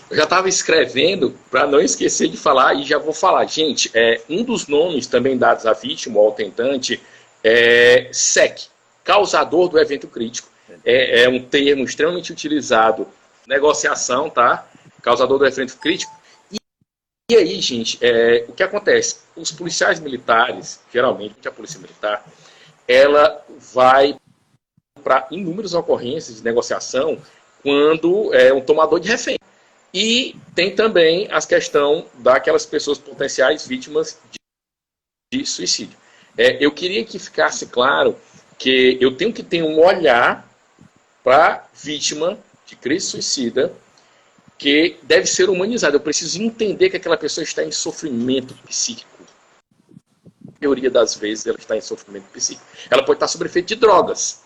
Eu já estava escrevendo para não esquecer de falar e já vou falar. Gente, um dos nomes também dados à vítima ou ao tentante é SEC, causador do evento crítico. É um termo extremamente utilizado em negociação, tá? Causador do evento crítico. E aí, gente, o que acontece? Os policiais militares, geralmente a polícia militar, ela vai para inúmeras ocorrências de negociação quando é um tomador de refém. E tem também a questão daquelas pessoas potenciais vítimas de suicídio. Eu queria que ficasse claro que eu tenho que ter um olhar para vítima de crise suicida que deve ser humanizada. Eu preciso entender que aquela pessoa está em sofrimento psíquico. A maioria das vezes ela está em sofrimento psíquico. Ela pode estar sob efeito de drogas,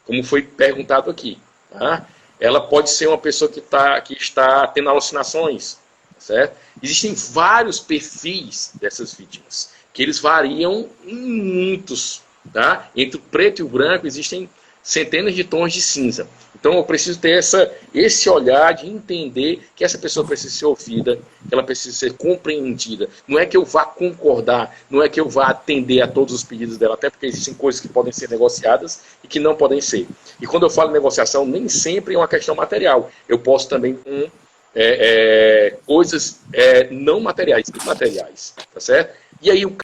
como foi perguntado aqui. Tá? Ela pode ser uma pessoa que está tendo alucinações. Certo? Existem vários perfis dessas vítimas, que eles variam em muitos. Tá? Entre o preto e o branco existem centenas de tons de cinza. Então eu preciso ter esse olhar de entender que essa pessoa precisa ser ouvida, que ela precisa ser compreendida. Não é que eu vá concordar, não é que eu vá atender a todos os pedidos dela, até porque existem coisas que podem ser negociadas e que não podem ser. E quando eu falo em negociação, nem sempre é uma questão material. Eu posso também com coisas não materiais, imateriais. Tá certo? E aí o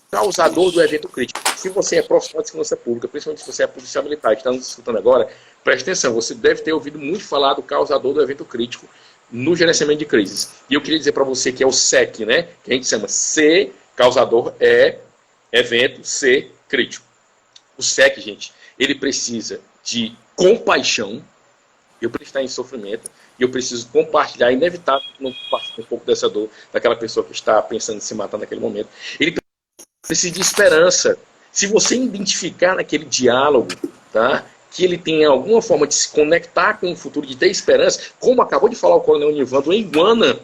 causador do evento crítico. Se você é profissional de segurança pública, principalmente se você é policial militar que está nos escutando agora, preste atenção, você deve ter ouvido muito falar do causador do evento crítico no gerenciamento de crises. E eu queria dizer para você que é o SEC, né? Que a gente chama C, causador, evento, C, crítico. O SEC, gente, ele precisa de compaixão. Eu preciso estar em sofrimento e eu preciso compartilhar, inevitável, não compartilhar um pouco dessa dor daquela pessoa que está pensando em se matar naquele momento. Ele precisa de esperança. Se você identificar naquele diálogo, tá, que ele tem alguma forma de se conectar com o futuro, de ter esperança, como acabou de falar o coronel Nivando, em iguana.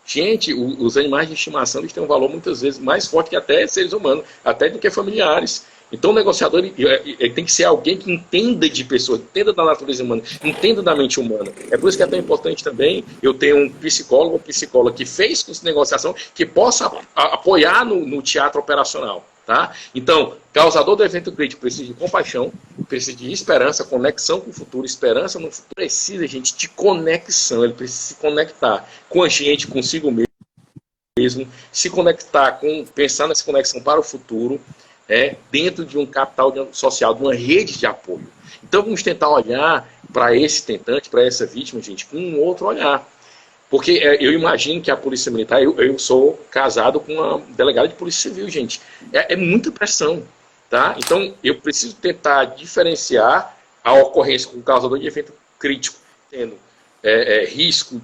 Gente, os animais de estimação eles têm um valor muitas vezes mais forte que até seres humanos, até do que familiares. Então o negociador ele tem que ser alguém que entenda de pessoas, entenda da natureza humana, entenda da mente humana. É por isso que é tão importante também eu ter um psicólogo ou psicóloga que fez curso de negociação, que possa apoiar no teatro operacional. Tá? Então, causador do evento crítico precisa de compaixão, precisa de esperança, conexão com o futuro, esperança no futuro. Precisa, gente, de conexão, ele precisa se conectar com a gente, consigo mesmo, se conectar pensar nessa conexão para o futuro, dentro de um capital social, de uma rede de apoio. Então vamos tentar olhar para esse tentante, para essa vítima, gente, com um outro olhar. Porque eu imagino que a Polícia Militar, eu sou casado com uma delegada de Polícia Civil, gente. É muita pressão. Tá? Então eu preciso tentar diferenciar a ocorrência com o causador de evento crítico, tendo risco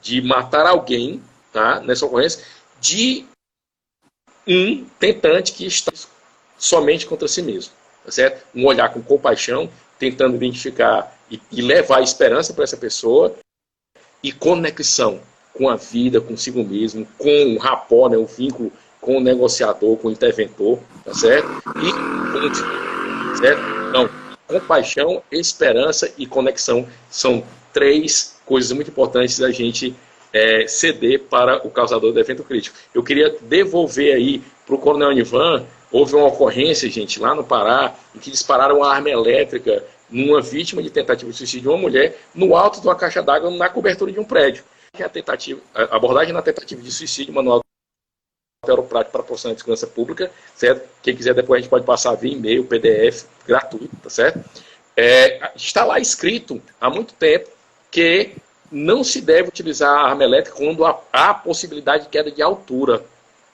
de matar alguém, tá, nessa ocorrência, de um tentante que está somente contra si mesmo, tá certo? Um olhar com compaixão, tentando identificar e levar esperança para essa pessoa e conexão com a vida, consigo mesmo, com o rapport, né, o vínculo com o negociador, com o interventor, tá certo? Certo? Então, compaixão, esperança e conexão são três coisas muito importantes da gente ceder para o causador do evento crítico. Eu queria devolver aí para o coronel Nivan. Houve uma ocorrência, gente, lá no Pará, em que dispararam uma arma elétrica numa vítima de tentativa de suicídio de uma mulher no alto de uma caixa d'água na cobertura de um prédio. A abordagem na tentativa de suicídio, manual prático para profissionais de segurança pública, certo? Quem quiser depois a gente pode passar via e-mail, PDF, gratuito, tá certo? Está lá escrito há muito tempo que não se deve utilizar a arma elétrica quando há possibilidade de queda de altura,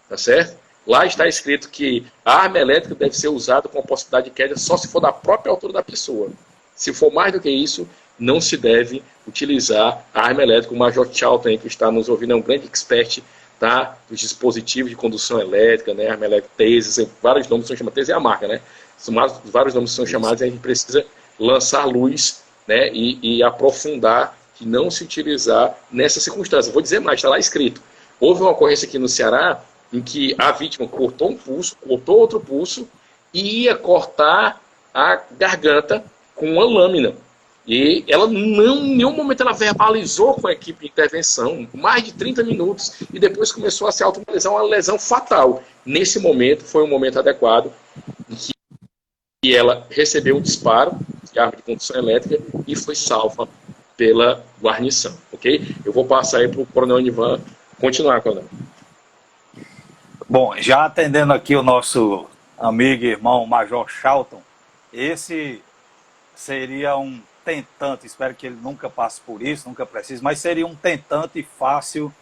tá certo? Lá está escrito que a arma elétrica deve ser usada com a possibilidade de queda só se for da própria altura da pessoa. Se for mais do que isso, não se deve utilizar a arma elétrica. O Major Charlton, que está nos ouvindo, é um grande expert, tá, dos dispositivos de condução elétrica, né, arma elétrica, taser, vários nomes são chamados, taser é a marca, né? Vários nomes são chamados e a gente precisa lançar luz, né, e aprofundar que não se utilizar nessa circunstância. Vou dizer mais, está lá escrito. Houve uma ocorrência aqui no Ceará em que a vítima cortou um pulso, cortou outro pulso e ia cortar a garganta com uma lâmina. E ela não, em nenhum momento ela verbalizou com a equipe de intervenção, mais de 30 minutos, e depois começou a se autoanalisar uma lesão fatal. Nesse momento, foi um momento adequado em que ela recebeu um disparo de arma de condução elétrica e foi salva pela guarnição, ok? Eu vou passar aí para o coronel Nivan continuar, coronel. Bom, já atendendo aqui o nosso amigo e irmão Major Charlton, esse seria um tentante, espero que ele nunca passe por isso, nunca precise, mas seria um tentante fácil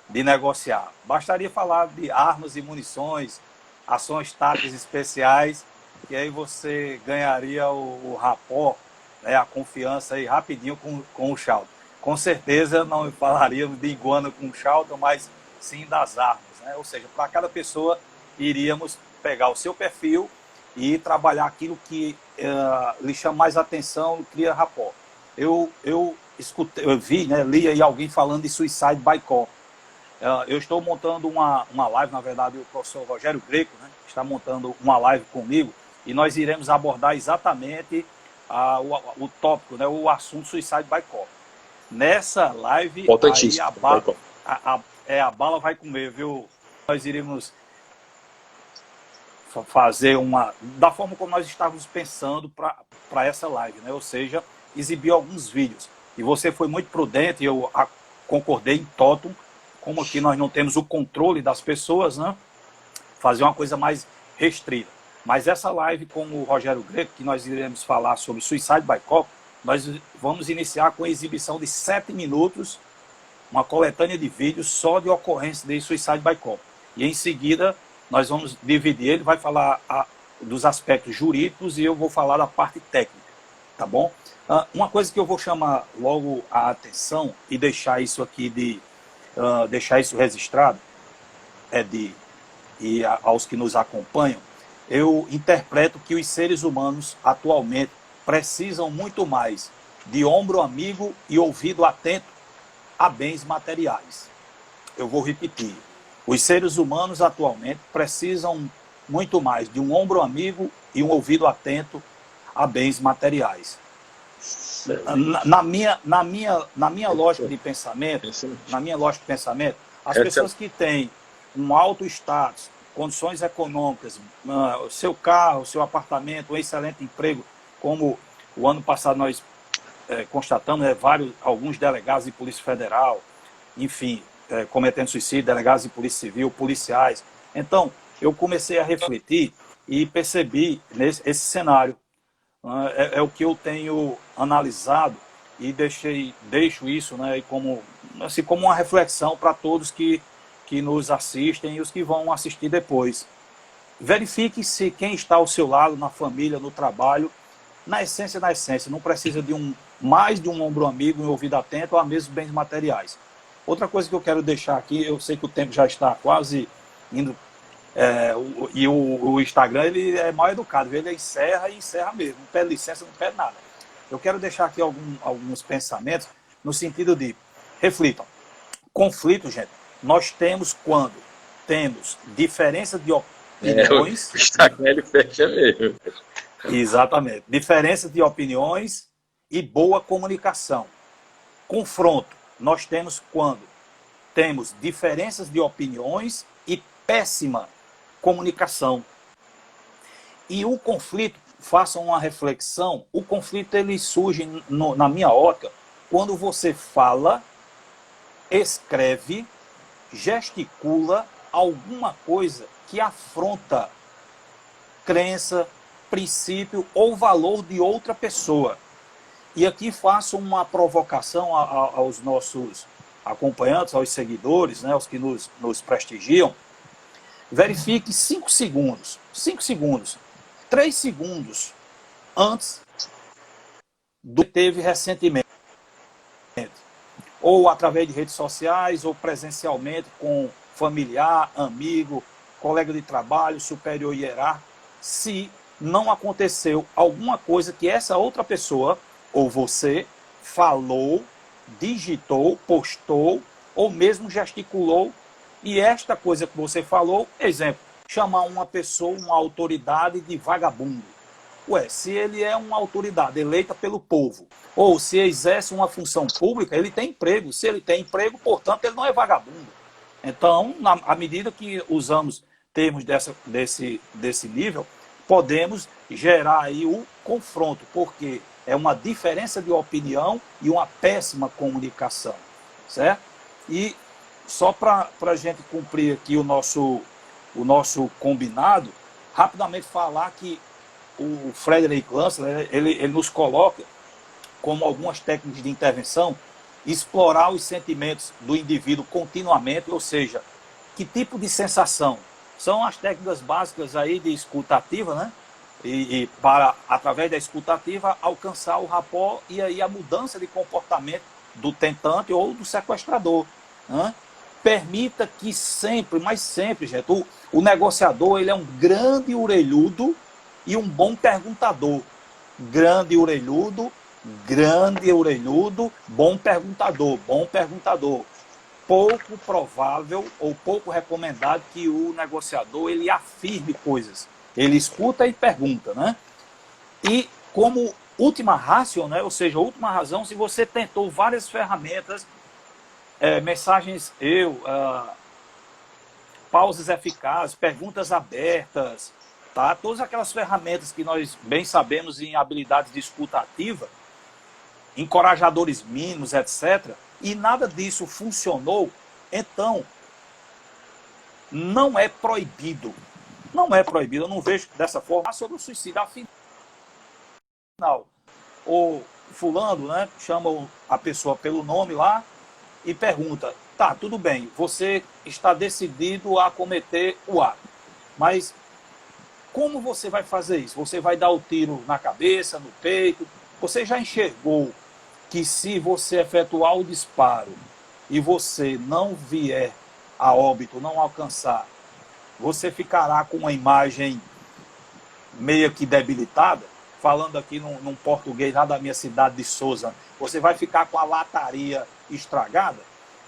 de negociar. Bastaria falar de armas e munições, ações táticas especiais, que aí você ganharia o rapport, né, a confiança aí rapidinho com o Charlton. com certeza não falaríamos de iguana com Charlton, mas sim das armas, né? Ou seja, para cada pessoa iríamos pegar o seu perfil e trabalhar aquilo que lhe chama mais atenção, cria rapport. Eu escutei, eu vi, né, li aí alguém falando de Suicide by Cop. Eu estou montando uma live, na verdade, o professor Rogério Greco, né, está montando uma live comigo, e nós iremos abordar exatamente o tópico, né, o assunto Suicide by Cop. Nessa live, aí a bala vai comer, viu? Nós iremos fazer da forma como nós estávamos pensando para essa live, né? Ou seja, exibir alguns vídeos. E você foi muito prudente, eu concordei em totum, como aqui nós não temos o controle das pessoas, né? Fazer uma coisa mais restrita. Mas essa live com o Rogério Greco, que nós iremos falar sobre Suicide by Cop, nós vamos iniciar com a exibição de 7 minutos, uma coletânea de vídeos só de ocorrência de Suicide by Cop. E em seguida, nós vamos dividir, ele vai falar dos aspectos jurídicos e eu vou falar da parte técnica, tá bom? Uma coisa que eu vou chamar logo a atenção e deixar isso aqui deixar isso registrado, e aos que nos acompanham, eu interpreto que os seres humanos atualmente precisam muito mais de ombro amigo e ouvido atento a bens materiais. Eu vou repetir. Os seres humanos atualmente precisam muito mais de um ombro amigo e um ouvido atento a bens materiais. Na minha lógica de pensamento, as pessoas que têm um alto status, condições econômicas, seu carro, seu apartamento, um excelente emprego, como o ano passado nós constatamos, alguns delegados de Polícia Federal, enfim, cometendo suicídio, delegados de Polícia Civil, policiais. Então, eu comecei a refletir e percebi esse cenário. É o que eu tenho analisado e deixo isso, né, como uma reflexão para todos que nos assistem e os que vão assistir depois. Verifique se quem está ao seu lado, na família, no trabalho, na essência, não precisa de mais de um ombro amigo, um ouvido atento, ou a mesmo bens materiais. Outra coisa que eu quero deixar aqui, eu sei que o tempo já está quase indo, e o Instagram ele é mal educado, ele encerra e encerra mesmo, não pede licença, não pede nada. Eu quero deixar aqui alguns pensamentos no sentido de, reflitam, conflito, gente, nós temos quando temos diferença de opiniões... O Instagram ele fecha mesmo. Exatamente. Diferença de opiniões e boa comunicação. Confronto. Nós temos quando temos diferenças de opiniões e péssima comunicação. E o conflito, façam uma reflexão, o conflito ele surge, na minha ótica, quando você fala, escreve, gesticula alguma coisa que afronta crença, princípio ou valor de outra pessoa. E aqui faço uma provocação aos nossos acompanhantes, aos seguidores, né, aos que nos prestigiam. Verifique 5 segundos, 3 segundos antes do que teve recentemente. Ou através de redes sociais, ou presencialmente com familiar, amigo, colega de trabalho, superior hierárquico, se não aconteceu alguma coisa que essa outra pessoa, ou você, falou, digitou, postou, ou mesmo gesticulou, e esta coisa que você falou, exemplo, chamar uma pessoa, uma autoridade de vagabundo. Se ele é uma autoridade eleita pelo povo, ou se exerce uma função pública, ele tem emprego. Se ele tem emprego, portanto, ele não é vagabundo. Então, à medida que usamos termos desse nível, podemos gerar aí o confronto, porque é uma diferença de opinião e uma péssima comunicação, certo? E só para a gente cumprir aqui o nosso combinado, rapidamente falar que o Frederick Lansler, ele nos coloca como algumas técnicas de intervenção, explorar os sentimentos do indivíduo continuamente, ou seja, que tipo de sensação? São as técnicas básicas aí de escuta ativa, né? E para, através da escuta ativa, alcançar o rapport e aí a mudança de comportamento do tentante ou do sequestrador. Né? Permita que sempre, mas sempre, gente, o negociador ele é um grande orelhudo e um bom perguntador. Grande orelhudo, bom perguntador. Pouco provável ou pouco recomendado que o negociador ele afirme coisas. Ele escuta e pergunta, né? E como última ratio, né? Ou seja, última razão, se você tentou várias ferramentas, mensagens pausas eficazes, perguntas abertas, tá? Todas aquelas ferramentas que nós bem sabemos em habilidades de escuta ativa, encorajadores mínimos, etc., e nada disso funcionou, então não é proibido. Não é proibido, eu não vejo dessa forma. Sobre o suicídio, afinal, o fulano, né, chama a pessoa pelo nome lá e pergunta, tá, tudo bem, você está decidido a cometer o ato, mas como você vai fazer isso? Você vai dar o tiro na cabeça, no peito? Você já enxergou que se você efetuar o disparo e você não vier a óbito, não alcançar, você ficará com uma imagem meio que debilitada? Falando aqui num português lá da minha cidade de Sousa, você vai ficar com a lataria estragada?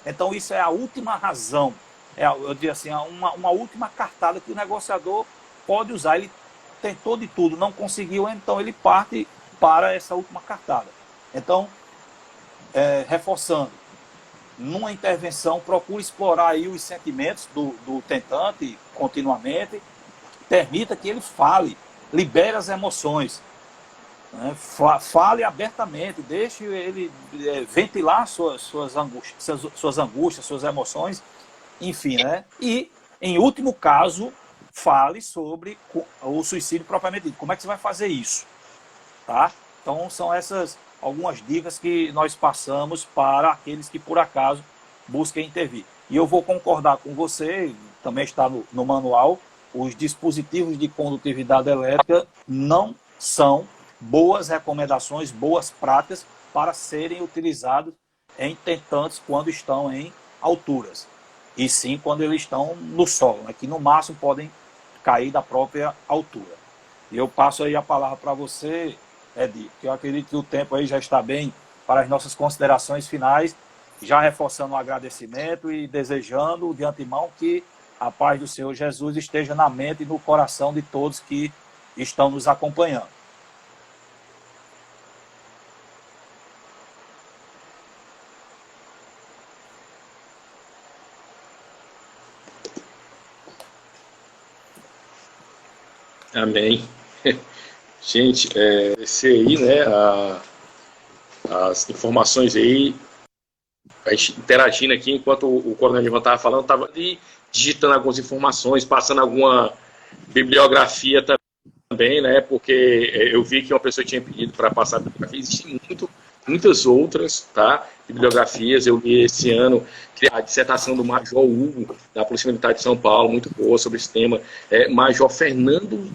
Então isso é a última razão, eu diria assim, uma última cartada que o negociador pode usar. Ele tentou de tudo, não conseguiu, então ele parte para essa última cartada. Então, reforçando, numa intervenção, procure explorar aí os sentimentos do tentante continuamente, permita que ele fale, libere as emoções, né? Fale abertamente, deixe ele ventilar suas angústias, suas emoções, enfim, né? E, em último caso, fale sobre o suicídio propriamente dito. Como é que você vai fazer isso? Tá? Então, são essas algumas dicas que nós passamos para aqueles que, por acaso, busquem intervir. E eu vou concordar com você, também está no manual, os dispositivos de condutividade elétrica não são boas recomendações, boas práticas para serem utilizados em tentantes quando estão em alturas. E sim quando eles estão no solo, né, que no máximo podem cair da própria altura. E eu passo aí a palavra para você, Edi, que eu acredito que o tempo aí já está bem para as nossas considerações finais, já reforçando o agradecimento e desejando de antemão que a paz do Senhor Jesus esteja na mente e no coração de todos que estão nos acompanhando. Amém. Gente, esse aí, né, as informações aí, a gente interagindo aqui, enquanto o Coronel Ivan estava falando, estava ali digitando algumas informações, passando alguma bibliografia também, né, porque eu vi que uma pessoa tinha pedido para passar bibliografia, existem muitas outras, tá, bibliografias. Eu li esse ano a dissertação do Major Hugo, da Polícia Militar de São Paulo, muito boa sobre esse tema, Major Fernando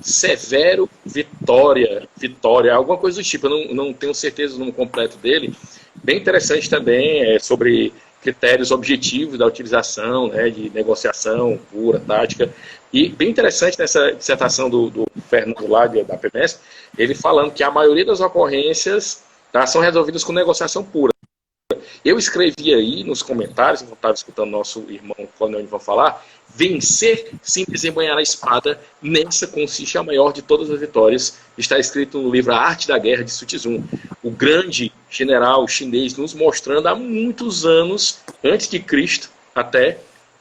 Severo Vitória, alguma coisa do tipo, eu não tenho certeza do nome completo dele, bem interessante também, sobre critérios objetivos da utilização, né, de negociação pura, tática, e bem interessante nessa dissertação do Fernando lá, da PMS, ele falando que a maioria das ocorrências, tá, são resolvidas com negociação pura. Eu escrevi aí nos comentários, enquanto estava escutando nosso irmão Coronel Ivan falar, vencer sem desembanhar a espada, nessa consiste a maior de todas as vitórias. Está escrito no livro A Arte da Guerra, de Sun Tzu, o grande general chinês, nos mostrando há muitos anos, antes de Cristo até,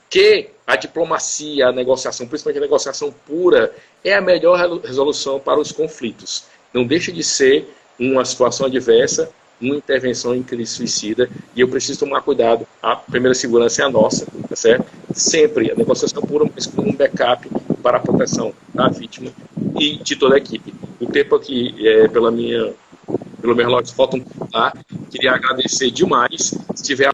que a diplomacia, a negociação, principalmente a negociação pura, é a melhor resolução para os conflitos. Não deixa de ser uma situação adversa, uma intervenção em crise suicida, e eu preciso tomar cuidado. A primeira segurança é a nossa, tá certo? Sempre a negociação pura, mas com um backup para a proteção da vítima e de toda a equipe. O tempo aqui, pelo meu relógio, falta um pouco, tá? Queria agradecer demais. Se tiver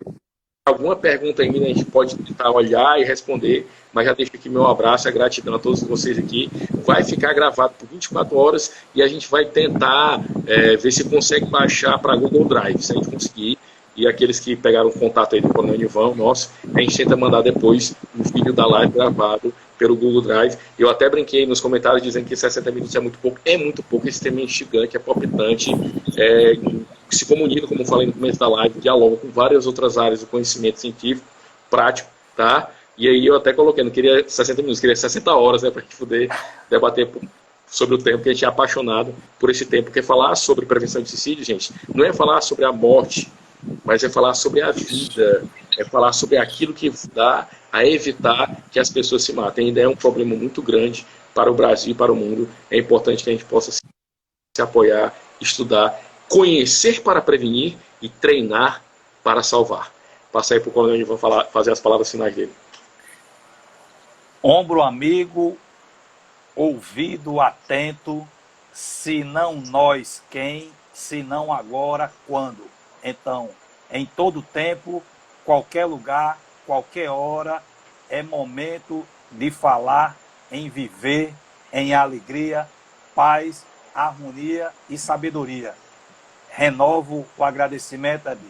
alguma pergunta ainda, a gente pode tentar olhar e responder, mas já deixo aqui meu abraço e a gratidão a todos vocês aqui vai ficar gravado por 24 horas e a gente vai tentar ver se consegue baixar para Google Drive, se a gente conseguir. E aqueles que pegaram o contato aí do Coronel Nivan, nosso, a gente tenta mandar depois um vídeo da live gravado pelo Google Drive. Eu até brinquei nos comentários dizendo que 60 minutos é muito pouco. É muito pouco, é extremamente gigante, é palpitante, se comunica, como eu falei no começo da live, dialoga com várias outras áreas do conhecimento científico, prático, tá? E aí eu até coloquei, não queria 60 minutos, queria 60 horas, né, para a gente poder debater sobre o tempo, porque a gente é apaixonado por esse tempo, porque falar sobre prevenção de suicídio, gente, não é falar sobre a morte, mas é falar sobre a vida, é falar sobre aquilo que dá a evitar que as pessoas se matem. Ainda é um problema muito grande para o Brasil e para o mundo. É importante que a gente possa se apoiar, estudar, conhecer para prevenir e treinar para salvar. Passa aí para o Coronel Nivan fazer as palavras finais dele. Ombro amigo, ouvido atento, se não nós quem, se não agora quando? Então, em todo tempo, qualquer lugar, qualquer hora, é momento de falar em viver, em alegria, paz, harmonia e sabedoria. Renovo o agradecimento, Adi,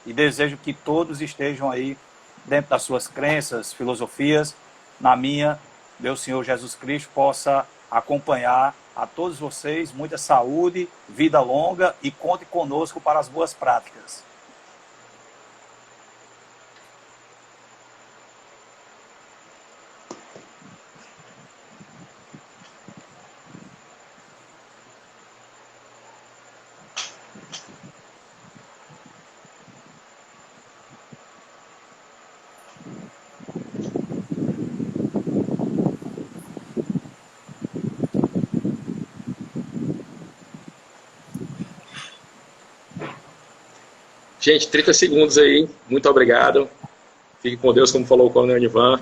e desejo que todos estejam aí dentro das suas crenças, filosofias. Na minha, meu Senhor Jesus Cristo possa acompanhar a todos vocês, muita saúde, vida longa e conte conosco para as boas práticas. Gente, 30 segundos aí, muito obrigado. Fique com Deus, como falou o Coronel Nivan.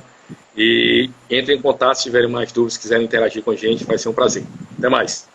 E entre em contato se tiverem mais dúvidas, quiserem interagir com a gente, vai ser um prazer. Até mais.